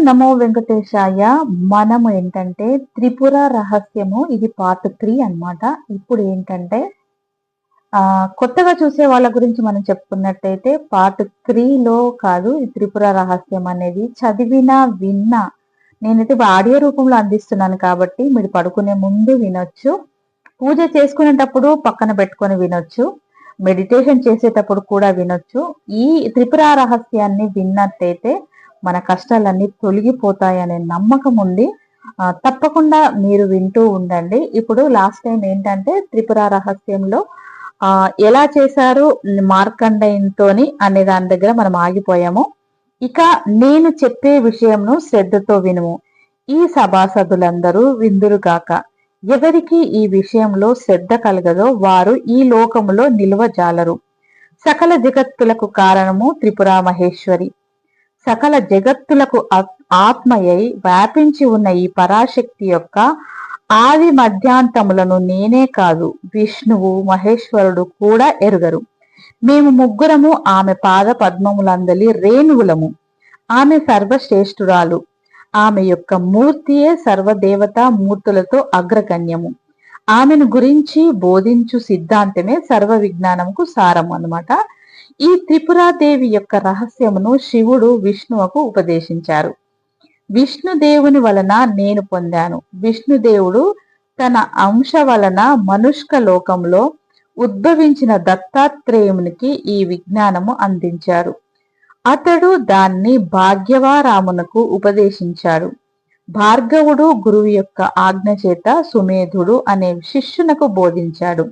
నమో వెంకటేశాయ. మనము ఏంటంటే త్రిపుర రహస్యము, ఇది పార్ట్ 3 అన్నమాట. ఇప్పుడు ఏంటంటే కొత్తగా చూసే వాళ్ళ గురించి మనం చెప్పుకున్నట్టయితే పార్ట్ 3లో కాదు, ఈ త్రిపుర రహస్యం అనేది చదివినా విన్నా నేనైతే ఆడియో రూపంలో అందిస్తున్నాను కాబట్టి మీరు పడుకునే ముందు వినొచ్చు, పూజ చేసుకునేటప్పుడు పక్కన పెట్టుకొని వినొచ్చు, మెడిటేషన్ చేసేటప్పుడు కూడా వినొచ్చు. ఈ త్రిపుర రహస్యాన్ని విన్నట్టయితే మన కష్టాలన్నీ తొలగిపోతాయనే నమ్మకం ఉంది. తప్పకుండా మీరు వింటూ ఉండండి. ఇప్పుడు లాస్ట్ టైం ఏంటంటే త్రిపుర రహస్యంలో ఎలా చేశారు మార్కండేయునితోని అనే దాని దగ్గర మనం ఆగిపోయాము. ఇక నేను చెప్పే విషయంను శ్రద్ధతో వినుము, ఈ సభాసదులందరూ విందురుగాక. ఎవరికి ఈ విషయంలో శ్రద్ధ కలగదో వారు ఈ లోకములో నిలువజాలరు. సకల జగత్తులకు కారణము త్రిపుర మహేశ్వరి. సకల జగత్తులకు ఆత్మయై వ్యాపించి ఉన్న ఈ పరాశక్తి యొక్క ఆది మధ్యాంతములను నేనే కాదు, విష్ణువు మహేశ్వరుడు కూడా ఎరుగరు. మేము ముగ్గురము ఆమె పాద పద్మములందలి రేణువులము. ఆమె సర్వశ్రేష్ఠురాలు. ఆమె యొక్క మూర్తియే సర్వదేవతా మూర్తులతో అగ్రగణ్యము. ఆమెను గురించి బోధించు సిద్ధాంతమే సర్వ విజ్ఞానముకు సారము అన్నమాట. ఈ త్రిపురాదేవి యొక్క రహస్యమును శివుడు విష్ణువుకు ఉపదేశించారు. విష్ణుదేవుని వలన నేను పొందాను. విష్ణుదేవుడు తన అంశ వలన మనుష్క లోకంలో ఉద్భవించిన దత్తాత్రేయునికి ఈ విజ్ఞానము అందించారు. అతడు దాన్ని భాగ్యవారామునకు ఉపదేశించాడు. భార్గవుడు గురువు యొక్క ఆజ్ఞ చేత సుమేధుడు అనే శిష్యునకు బోధించాడు.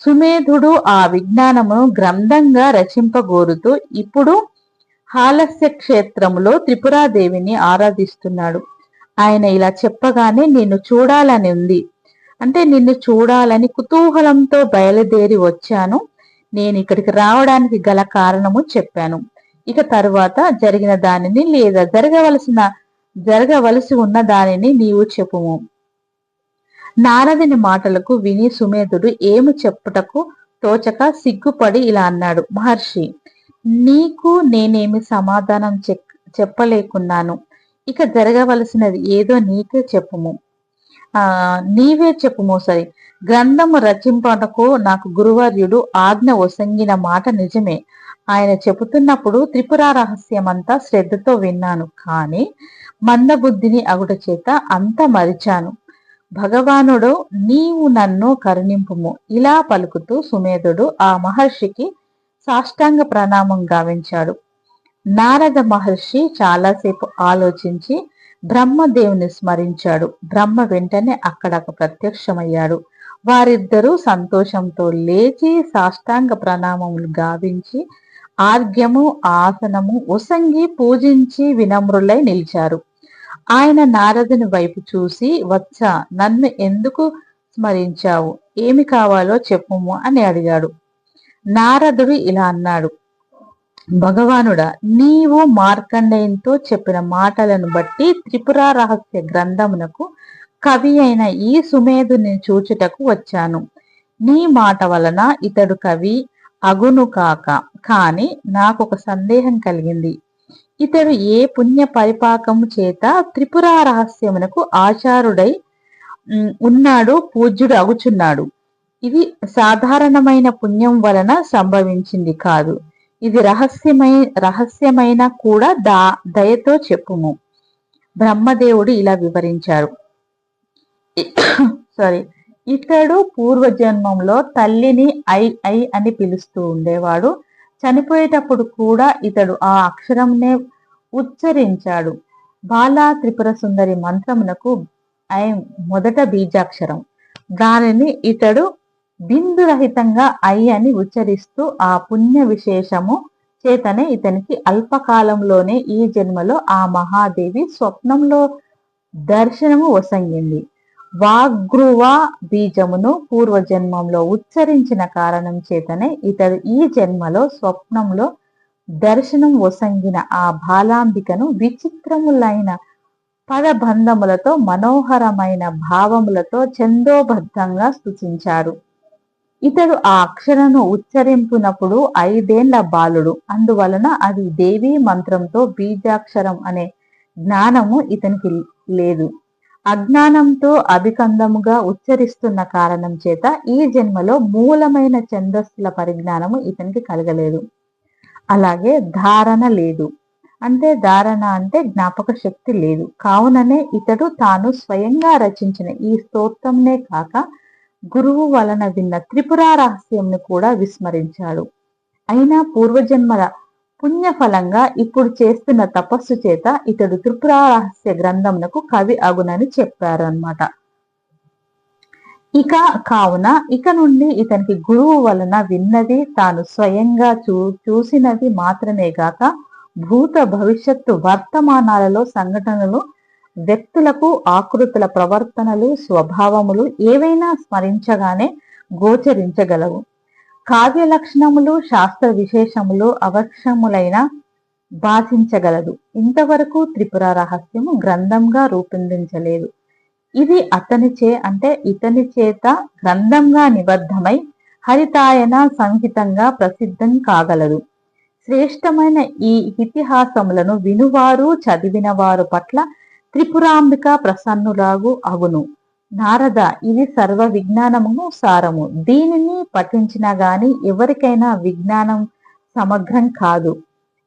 సుమేధుడు ఆ విజ్ఞానమును గ్రంథంగా రచింపగోరుతూ ఇప్పుడు హాలస్య క్షేత్రములో త్రిపురాదేవిని ఆరాధిస్తున్నాడు. ఆయన ఇలా చెప్పగానే నిన్ను చూడాలని ఉంది, అంటే నిన్ను చూడాలని కుతూహలంతో బయలుదేరి వచ్చాను. నేను ఇక్కడికి రావడానికి గల కారణము చెప్పాను. ఇక తరువాత జరిగిన దానిని లేదా జరగవలసి ఉన్న దానిని నీవు చెప్పుము. నారదుని మాటలకు విని సుమేధుడు ఏమి చెప్పుటకు తోచక సిగ్గుపడి ఇలా అన్నాడు. మహర్షి, నీకు నేనేమి సమాధానం చెప్పలేకున్నాను. ఇక జరగవలసినది ఏదో నీవే చెప్పుము. సరి, గ్రంథము రచింపటకు నాకు గురువర్యుడు ఆజ్ఞ ఒసంగిన మాట నిజమే. ఆయన చెబుతున్నప్పుడు త్రిపుర రహస్యమంతా శ్రద్ధతో విన్నాను. కానీ మందబుద్ధిని అగుట చేత అంత మరిచాను. భగవానుడు నీవు నన్ను కరుణింపుము. ఇలా పలుకుతూ సుమేధుడు ఆ మహర్షికి సాష్టాంగ ప్రణామం గావించాడు. నారద మహర్షి చాలాసేపు ఆలోచించి బ్రహ్మదేవుని స్మరించాడు. బ్రహ్మ వెంటనే అక్కడ ప్రత్యక్షమయ్యాడు. వారిద్దరూ సంతోషంతో లేచి సాష్టాంగ ప్రణామములు గావించి ఆర్ఘ్యము ఆసనము ఒసంగి పూజించి వినమ్రులై నిలిచారు. ఆయన నారదుని వైపు చూసి, వత్స, నన్ను ఎందుకు స్మరించావు? ఏమి కావాలో చెప్పుము అని అడిగాడు. నారదుడు ఇలా అన్నాడు. భగవానుడా, నీవు మార్కండేయునితో చెప్పిన మాటలను బట్టి త్రిపుర రహస్య గ్రంథమునకు కవి అయిన ఈ సుమేధుని చూచుటకు వచ్చాను. నీ మాట వలన ఇతడు కవి అగును కాక, కాని నాకొక సందేహం కలిగింది. ఇతడు ఏ పుణ్య పరిపాకము చేత త్రిపుర రహస్యమునకు ఆచారుడై ఉన్నాడు, పూజ్యుడు అగుచున్నాడు? ఇది సాధారణమైన పుణ్యం వలన సంభవించింది కాదు. ఇది రహస్యమైన కూడా దయతో చెప్పుము. బ్రహ్మదేవుడు ఇలా వివరించారు. ఇతడు పూర్వజన్మంలో తల్లిని ఐ అని పిలుస్తూ ఉండేవాడు. చనిపోయేటప్పుడు కూడా ఇతడు ఆ అక్షరంనే ఉచ్చరించాడు. బాలా త్రిపుర సుందరి మంత్రమునకు ఐం మొదట బీజాక్షరం. దానిని ఇతడు బిందురహితంగా ఐ అని ఉచ్చరిస్తూ ఆ పుణ్య విశేషము చేతనే ఇతనికి అల్పకాలంలోనే ఈ జన్మలో ఆ మహాదేవి స్వప్నంలో దర్శనము వసంగింది. వాగ్రువ బీజమును పూర్వజన్మంలో ఉచ్చరించిన కారణం చేతనే ఇతడు ఈ జన్మలో స్వప్నంలో దర్శనం వసంగిన ఆ బాలాంబికను విచిత్రములైన పదబంధములతో మనోహరమైన భావములతో ఛందోబద్ధంగా స్తుతించారు. ఇతడు ఆ అక్షరను ఉచ్చరింపునప్పుడు 5 ఏళ్ల బాలుడు. అందువలన అది దేవీ మంత్రంతో బీజాక్షరం అనే జ్ఞానము ఇతనికి లేదు. అజ్ఞానంతో అభికందముగా ఉచ్చరిస్తున్న కారణం చేత ఈ జన్మలో మూలమైన ఛందస్సుల పరిజ్ఞానము ఇతనికి కలగలేదు. అలాగే ధారణ లేదు. అంటే ధారణ అంటే జ్ఞాపక శక్తి లేదు. కావుననే ఇతడు తాను స్వయంగా రచించిన ఈ స్తోత్రంనే కాక గురువు వలన విన్న త్రిపుర రహస్యంను కూడా విస్మరించాడు. అయినా పూర్వజన్మల పుణ్యఫలంగా ఇప్పుడు చేస్తున్న తపస్సు చేత ఇతడు త్రిపుర రహస్య గ్రంథమునకు కవి అగునని చెప్పారు అన్నమాట. కావున ఇక నుండి ఇతనికి గురువు వలన విన్నది తాను స్వయంగా చూసినది మాత్రమే గాక భూత భవిష్యత్తు వర్తమానాలలో సంఘటనలు, వ్యక్తులకు ఆకృతుల ప్రవర్తనలు, స్వభావములు ఏవైనా స్మరించగానే గోచరించగలవు. కావ్య లక్షణములు, శాస్త్ర విశేషములు అవశ్యములైన భాషించగలదు. ఇంతవరకు త్రిపుర రహస్యము గ్రంథంగా రూపొందించలేదు. ఇది ఇతని చేత గ్రంథంగా నిబద్ధమై హరితాయన సంహితంగా ప్రసిద్ధం కాగలదు. శ్రేష్టమైన ఈ ఇతిహాసములను వినువారు చదివిన వారు పట్ల త్రిపురాంబిక ప్రసన్నురాగు అగును. నారద, ఇది సర్వ విజ్ఞానమును సారము. దీనిని పఠించినా గాని ఎవరికైనా విజ్ఞానం సమగ్రం కాదు.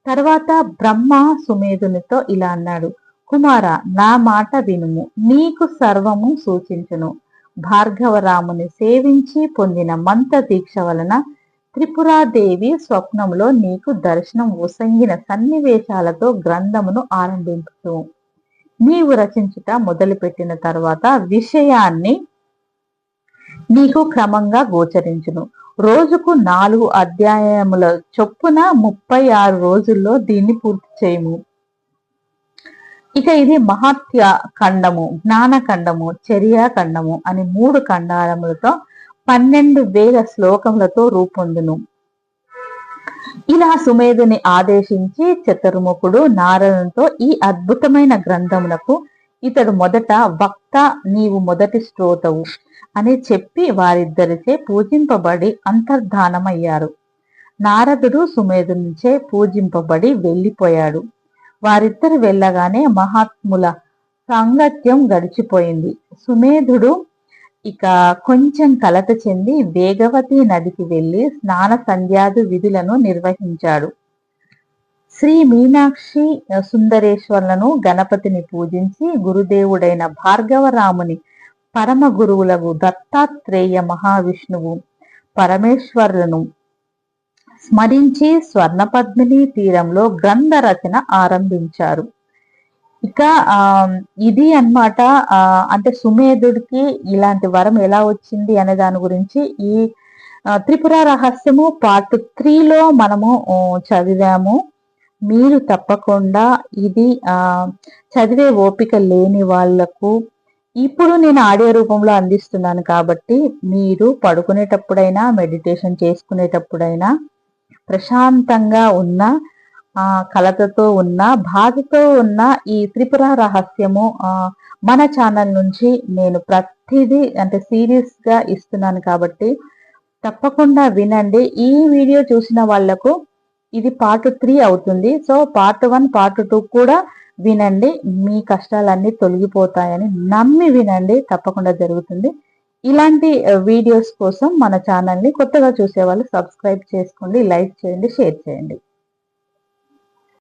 తర్వాత బ్రహ్మ సుమేధునితో ఇలా అన్నాడు: కుమార, నా మాట వినుము. నీకు సర్వము సూచించును. భార్గవరాముని సేవించి పొందిన మంత్ర దీక్ష వలన త్రిపురాదేవి స్వప్నంలో నీకు దర్శనం ఒసంగిన సన్నివేశాలతో గ్రంథమును ఆరంభించు. నీవు రచించుట మొదలుపెట్టిన తర్వాత విషయాన్ని నీకు క్రమంగా గోచరించును. రోజుకు 4 అధ్యాయముల చొప్పున 36 రోజుల్లో దీన్ని పూర్తి చేయము. ఇది మహత్య ఖండము, జ్ఞాన ఖండము, చర్యా ఖండము అని 3 ఖండాలములతో 12,000 శ్లోకములతో రూపొందును. ఇలా సుమేధుని ఆదేశించి చతుర్ముఖుడు నారదునితో ఈ అద్భుతమైన గ్రంథమునకు ఇతడు మొదట వక్త, నీవు మొదటి శ్రోతవు అని చెప్పి వారిద్దరిచే పూజింపబడి అంతర్ధానమయ్యారు. నారదుడు సుమేధునిచే పూజింపబడి వెళ్ళిపోయాడు. వారిద్దరు వెళ్ళగానే మహాత్ముల సాంగత్యం గడిచిపోయింది. సుమేధుడు కొంచెం కలత చెంది వేగవతి నదికి వెళ్లి స్నాన సంధ్యాది విధులను నిర్వహించాడు. శ్రీ మీనాక్షి సుందరేశ్వర్లను గణపతిని పూజించి గురుదేవుడైన భార్గవరాముని పరమ గురువులకు దత్తాత్రేయ మహావిష్ణువు పరమేశ్వరులను స్మరించి స్వర్ణపద్మిని తీరంలో గ్రంథ రచన ఆరంభించారు. ఇది అన్నమాట. అంటే సుమేధుడికి ఇలాంటి వరం ఎలా వచ్చింది అనే దాని గురించి ఈ త్రిపుర రహస్యము పార్ట్ 3లో మనము చదివాము. మీరు తప్పకుండా ఇది చదివే ఓపిక లేని వాళ్లకు ఇప్పుడు నేను ఆడియో రూపంలో అందిస్తున్నాను కాబట్టి మీరు పడుకునేటప్పుడైనా, మెడిటేషన్ చేసుకునేటప్పుడైనా, ప్రశాంతంగా ఉన్న, కలతతో ఉన్న, బాధతో ఉన్న ఈ త్రిపుర రహస్యము మన ఛానల్ నుంచి నేను ప్రతిదీ సీరియస్ గా ఇస్తున్నాను కాబట్టి తప్పకుండా వినండి. ఈ వీడియో చూసిన వాళ్లకు ఇది పార్ట్ 3 అవుతుంది. సో పార్ట్ 1, పార్ట్ 2 కూడా వినండి. మీ కష్టాలన్నీ తొలగిపోతాయని నమ్మి వినండి. తప్పకుండా జరుగుతుంది. ఇలాంటి వీడియోస్ కోసం మన ఛానల్ని కొత్తగా చూసే వాళ్ళు సబ్స్క్రైబ్ చేసుకోండి, లైక్ చేయండి, షేర్ చేయండి.